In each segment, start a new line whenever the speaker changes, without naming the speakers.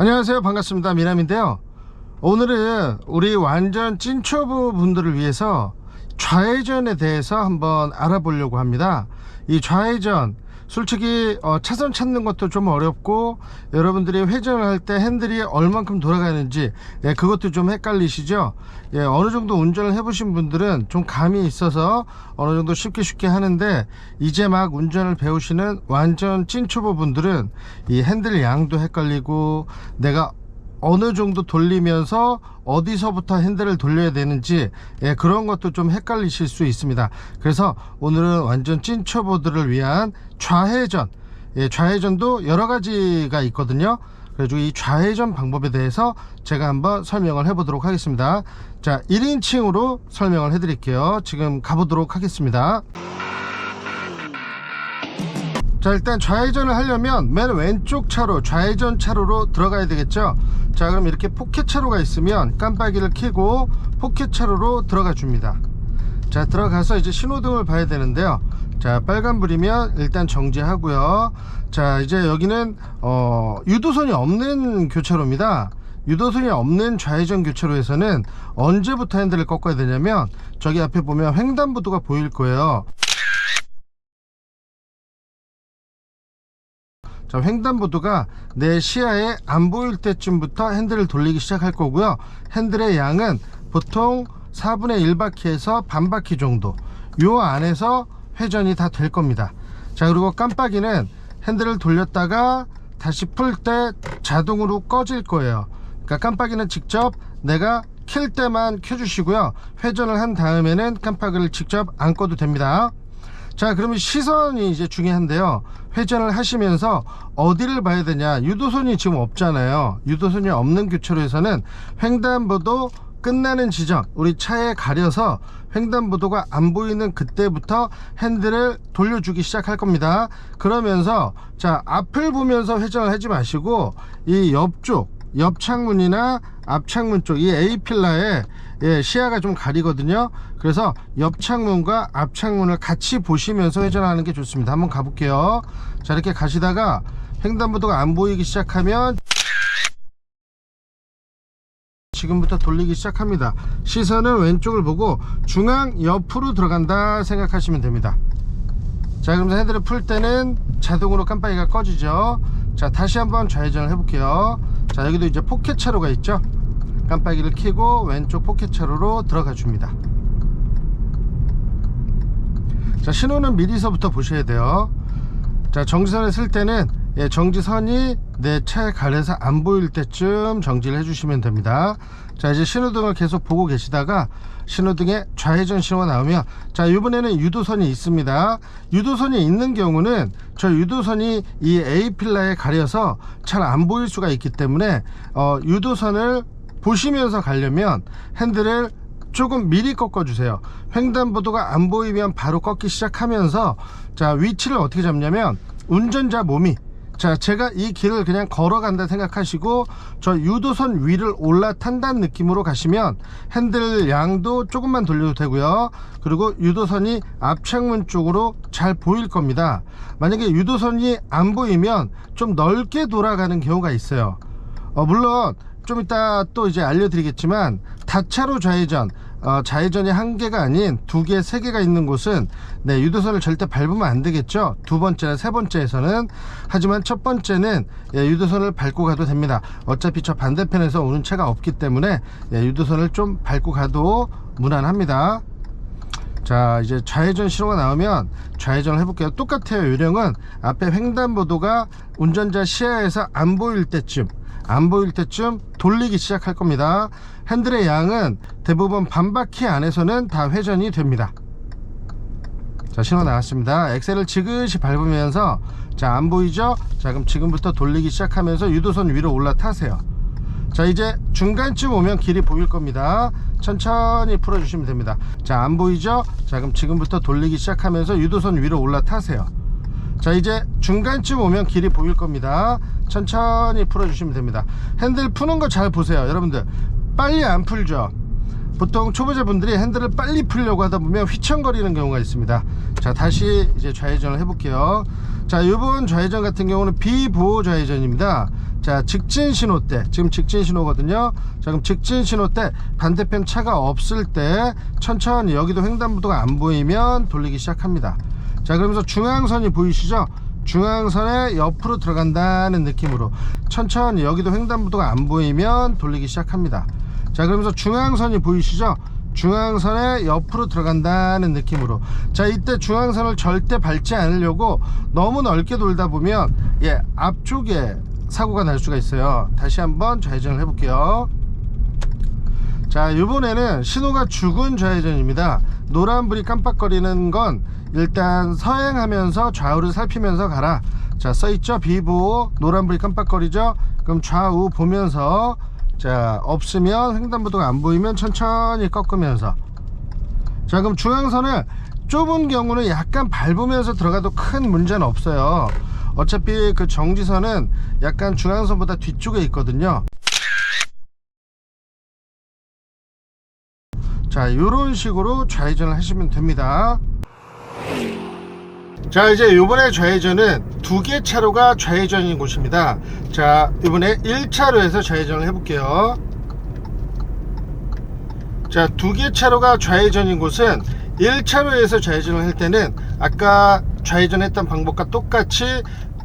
안녕하세요, 반갑습니다. 미남인데요, 오늘은 우리 완전 찐초보 분들을 위해서 좌회전에 대해서 한번 알아보려고 합니다. 이 좌회전 솔직히 차선 찾는 것도 좀 어렵고, 여러분들이 회전을 할 때 핸들이 얼만큼 돌아가는지 그것도 좀 헷갈리시죠. 어느 정도 운전을 해보신 분들은 좀 감이 있어서 어느 정도 쉽게 하는데, 이제 막 운전을 배우시는 완전 찐초보 분들은 이 핸들 양도 헷갈리고, 내가 어느 정도 돌리면서 어디서부터 핸들을 돌려야 되는지 그런 것도 좀 헷갈리실 수 있습니다. 그래서 오늘은 완전 찐초보들을 위한 좌회전, 좌회전도 여러 가지가 있거든요. 그래서 이 좌회전 방법에 대해서 제가 한번 설명을 해 보도록 하겠습니다. 자, 1인칭으로 설명을 해 드릴게요. 지금 가보도록 하겠습니다. 자, 일단 좌회전을 하려면 맨 왼쪽 차로, 좌회전 차로로 들어가야 되겠죠. 자, 그럼 이렇게 포켓 차로가 있으면 깜빡이를 켜고 포켓 차로로 들어가 줍니다. 자, 들어가서 이제 신호등을 봐야 되는데요. 자, 빨간불이면 일단 정지하고요. 자, 이제 여기는 유도선이 없는 교차로입니다. 유도선이 없는 좌회전 교차로에서는 언제부터 핸들을 꺾어야 되냐면, 저기 앞에 보면 횡단보도가 보일 거예요. 자, 횡단보도가 내 시야에 안 보일 때쯤부터 핸들을 돌리기 시작할 거고요. 핸들의 양은 보통 4분의 1바퀴에서 반바퀴 정도, 요 안에서 회전이 다 될 겁니다. 자, 그리고 깜빡이는 핸들을 돌렸다가 다시 풀 때 자동으로 꺼질 거예요. 그러니까 깜빡이는 직접 내가 켤 때만 켜주시고요. 회전을 한 다음에는 깜빡이를 직접 안 꺼도 됩니다. 자, 그러면 시선이 이제 중요한데요. 회전을 하시면서 어디를 봐야 되냐, 유도선이 지금 없잖아요. 유도선이 없는 교차로에서는 횡단보도 끝나는 지점, 우리 차에 가려서 횡단보도가 안 보이는 그때부터 핸들을 돌려주기 시작할 겁니다. 그러면서 자, 앞을 보면서 회전을 하지 마시고 이 옆쪽, 옆 창문이나 앞 창문 쪽, 이 A필러에 시야가 좀 가리거든요. 그래서 옆 창문과 앞 창문을 같이 보시면서 회전하는 게 좋습니다. 한번 가볼게요. 자, 이렇게 가시다가 횡단보도가 안 보이기 시작하면 지금부터 돌리기 시작합니다. 시선은 왼쪽을 보고 중앙 옆으로 들어간다 생각하시면 됩니다. 자, 그러면서 핸들을 풀 때는 자동으로 깜빡이가 꺼지죠. 자, 다시 한번 좌회전을 해볼게요. 자, 여기도 이제 포켓 차로가 있죠. 깜빡이를 켜고 왼쪽 포켓 차로로 들어가 줍니다. 자, 신호는 미리서부터 보셔야 돼요. 자, 정지선에 쓸 때는 정지선이 내 차에 가려서 안 보일 때쯤 정지를 해주시면 됩니다. 자, 이제 신호등을 계속 보고 계시다가 신호등에 좌회전 신호가 나오면, 자, 이번에는 유도선이 있습니다. 유도선이 있는 경우는 저 유도선이 이 A필러에 가려서 잘 안 보일 수가 있기 때문에 유도선을 보시면서 가려면 핸들을 조금 미리 꺾어 주세요. 횡단보도가 안 보이면 바로 꺾기 시작하면서, 자, 위치를 어떻게 잡냐면 운전자 몸이, 자, 제가 이 길을 그냥 걸어간다 생각하시고 저 유도선 위를 올라탄다는 느낌으로 가시면 핸들 양도 조금만 돌려도 되고요. 그리고 유도선이 앞창문 쪽으로 잘 보일 겁니다. 만약에 유도선이 안 보이면 좀 넓게 돌아가는 경우가 있어요. 물론 좀 이따 또 이제 알려드리겠지만, 다차로 좌회전, 좌회전이 한 개가 아닌 두 개, 세 개가 있는 곳은 유도선을 절대 밟으면 안 되겠죠. 두 번째나 세 번째에서는. 하지만 첫 번째는 유도선을 밟고 가도 됩니다. 어차피 저 반대편에서 오는 차가 없기 때문에 유도선을 좀 밟고 가도 무난합니다. 자, 이제 좌회전 신호가 나오면 좌회전을 해볼게요. 똑같아요. 요령은 앞에 횡단보도가 운전자 시야에서 안 보일 때쯤 돌리기 시작할 겁니다. 핸들의 양은 대부분 반바퀴 안에서는 다 회전이 됩니다. 자, 신호 나왔습니다. 엑셀을 지그시 밟으면서, 자, 안 보이죠? 자, 그럼 지금부터 돌리기 시작하면서 유도선 위로 올라타세요. 자, 이제 중간쯤 오면 길이 보일 겁니다. 천천히 풀어주시면 됩니다. 자, 안 보이죠? 자, 그럼 지금부터 돌리기 시작하면서 유도선 위로 올라타세요. 자, 이제 중간쯤 오면 길이 보일 겁니다. 천천히 풀어주시면 됩니다. 핸들 푸는 거 잘 보세요. 여러분들 빨리 안 풀죠. 보통 초보자분들이 핸들을 빨리 풀려고 하다 보면 휘청거리는 경우가 있습니다. 자, 다시 이제 좌회전을 해볼게요. 자, 이번 좌회전 같은 경우는 비보호 좌회전입니다. 자, 직진 신호 때, 지금 직진 신호거든요. 자, 그럼 직진 신호 때 반대편 차가 없을 때 천천히, 여기도 횡단보도가 안 보이면 돌리기 시작합니다. 자, 그러면서 중앙선이 보이시죠? 중앙선에 옆으로 들어간다는 느낌으로 천천히, 여기도 횡단보도가 안 보이면 돌리기 시작합니다. 자, 그러면서 중앙선이 보이시죠? 중앙선에 옆으로 들어간다는 느낌으로. 자, 이때 중앙선을 절대 밟지 않으려고 너무 넓게 돌다 보면 앞쪽에 사고가 날 수가 있어요. 다시 한번 좌회전을 해볼게요. 자, 이번에는 신호가 죽은 좌회전입니다. 노란불이 깜빡거리는 건 일단 서행하면서 좌우를 살피면서 가라. 자, 써있죠? 비보호. 노란불이 깜빡거리죠? 그럼 좌우 보면서, 자, 없으면, 횡단보도가 안 보이면 천천히 꺾으면서. 자, 그럼 중앙선을 좁은 경우는 약간 밟으면서 들어가도 큰 문제는 없어요. 어차피 그 정지선은 약간 중앙선보다 뒤쪽에 있거든요. 자, 이런 식으로 좌회전을 하시면 됩니다. 자, 이제 요번에 좌회전은 2개 차로가 좌회전인 곳입니다. 자, 이번에 1차로에서 좌회전을 해볼게요. 자, 2개 차로가 좌회전인 곳은 1차로에서 좌회전을 할 때는 아까 좌회전했던 방법과 똑같이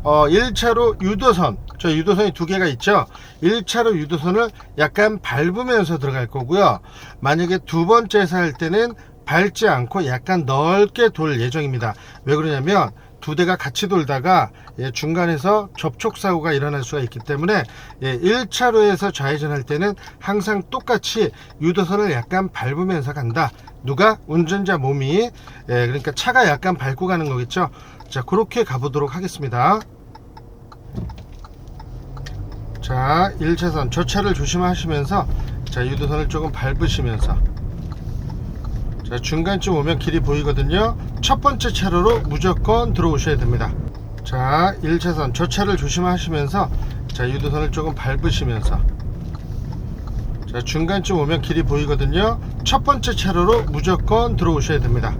1차로 유도선, 저 유도선이 2개가 있죠. 1차로 유도선을 약간 밟으면서 들어갈 거고요. 만약에 두 번째에서 할 때는 밟지 않고 약간 넓게 돌 예정입니다. 왜 그러냐면 두 대가 같이 돌다가 중간에서 접촉사고가 일어날 수가 있기 때문에 1차로에서 좌회전할 때는 항상 똑같이 유도선을 약간 밟으면서 간다. 누가? 운전자 몸이. 그러니까 차가 약간 밟고 가는 거겠죠. 자, 그렇게 가보도록 하겠습니다. 자, 1차선 저 차를 조심하시면서, 자, 유도선을 조금 밟으시면서, 자, 중간쯤 오면 길이 보이거든요. 첫 번째 차로로 무조건 들어오셔야 됩니다. 자, 1차선 저 차를 조심하시면서, 자, 유도선을 조금 밟으시면서, 자, 중간쯤 오면 길이 보이거든요. 첫 번째 차로로 무조건 들어오셔야 됩니다.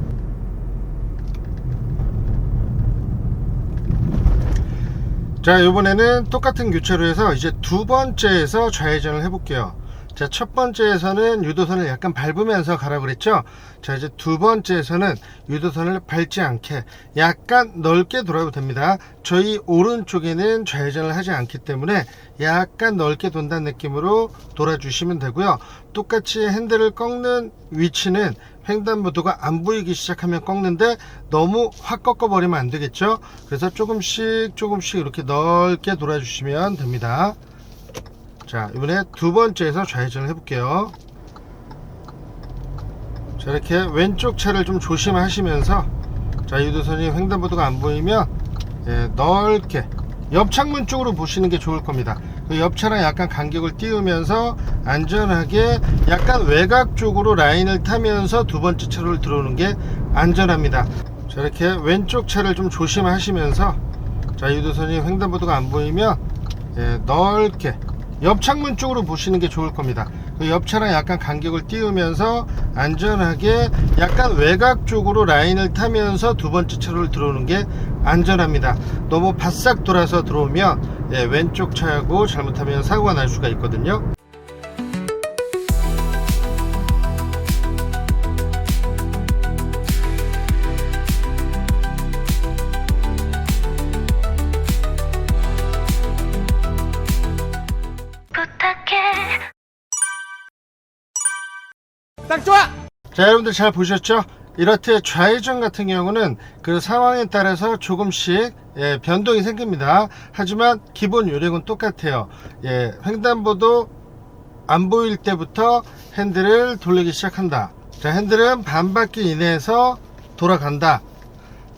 자, 이번에는 똑같은 교차로에서 이제 두 번째에서 좌회전을 해볼게요. 자, 첫 번째에서는 유도선을 약간 밟으면서 가라고 그랬죠. 자, 이제 두 번째에서는 유도선을 밟지 않게 약간 넓게 돌아도 됩니다. 저희 오른쪽에는 좌회전을 하지 않기 때문에 약간 넓게 돈다는 느낌으로 돌아주시면 되고요. 똑같이 핸들을 꺾는 위치는 횡단보도가 안 보이기 시작하면 꺾는데 너무 확 꺾어버리면 안 되겠죠. 그래서 조금씩 이렇게 넓게 돌아주시면 됩니다. 자, 이번에 두 번째에서 좌회전을 해볼게요. 자, 이렇게 왼쪽 차를 좀 조심하시면서, 자, 유도선이 횡단보도가 안 보이면 넓게 옆 창문 쪽으로 보시는 게 좋을 겁니다. 그 옆 차랑 약간 간격을 띄우면서 안전하게 약간 외곽 쪽으로 라인을 타면서 두 번째 차로를 들어오는 게 안전합니다. 자, 이렇게 왼쪽 차를 좀 조심하시면서, 자, 유도선이 횡단보도가 안 보이면 넓게 옆 창문 쪽으로 보시는 게 좋을 겁니다. 그 옆 차랑 약간 간격을 띄우면서 안전하게 약간 외곽 쪽으로 라인을 타면서 두 번째 차로를 들어오는 게 안전합니다. 너무 바싹 돌아서 들어오면 왼쪽 차하고 잘못하면 사고가 날 수가 있거든요.
딱 좋아!
자, 여러분들 잘 보셨죠? 이렇게 좌회전 같은 경우는 그 상황에 따라서 조금씩 변동이 생깁니다. 하지만 기본 요령은 똑같아요. 횡단보도 안 보일 때부터 핸들을 돌리기 시작한다. 자, 핸들은 반 바퀴 이내에서 돌아간다.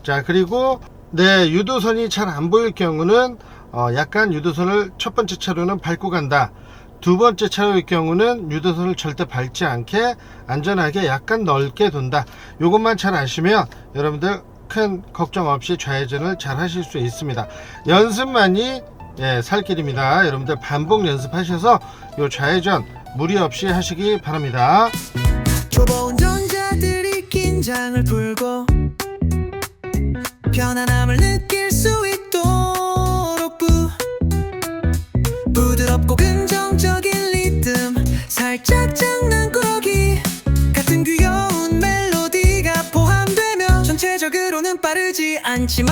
자, 그리고 유도선이 잘 안 보일 경우는 약간 유도선을 첫 번째 차로는 밟고 간다. 두 번째 차로의 경우는 유도선을 절대 밟지 않게 안전하게 약간 넓게 돈다. 요것만 잘 아시면 여러분들 큰 걱정 없이 좌회전을 잘 하실 수 있습니다. 연습만이 살 길입니다. 여러분들 반복 연습하셔서 요 좌회전 무리 없이 하시기 바랍니다.
초보 운전자들이 긴장을 풀고 편안함을 느낄 수 있도록 상대적으로는 빠르지 않지만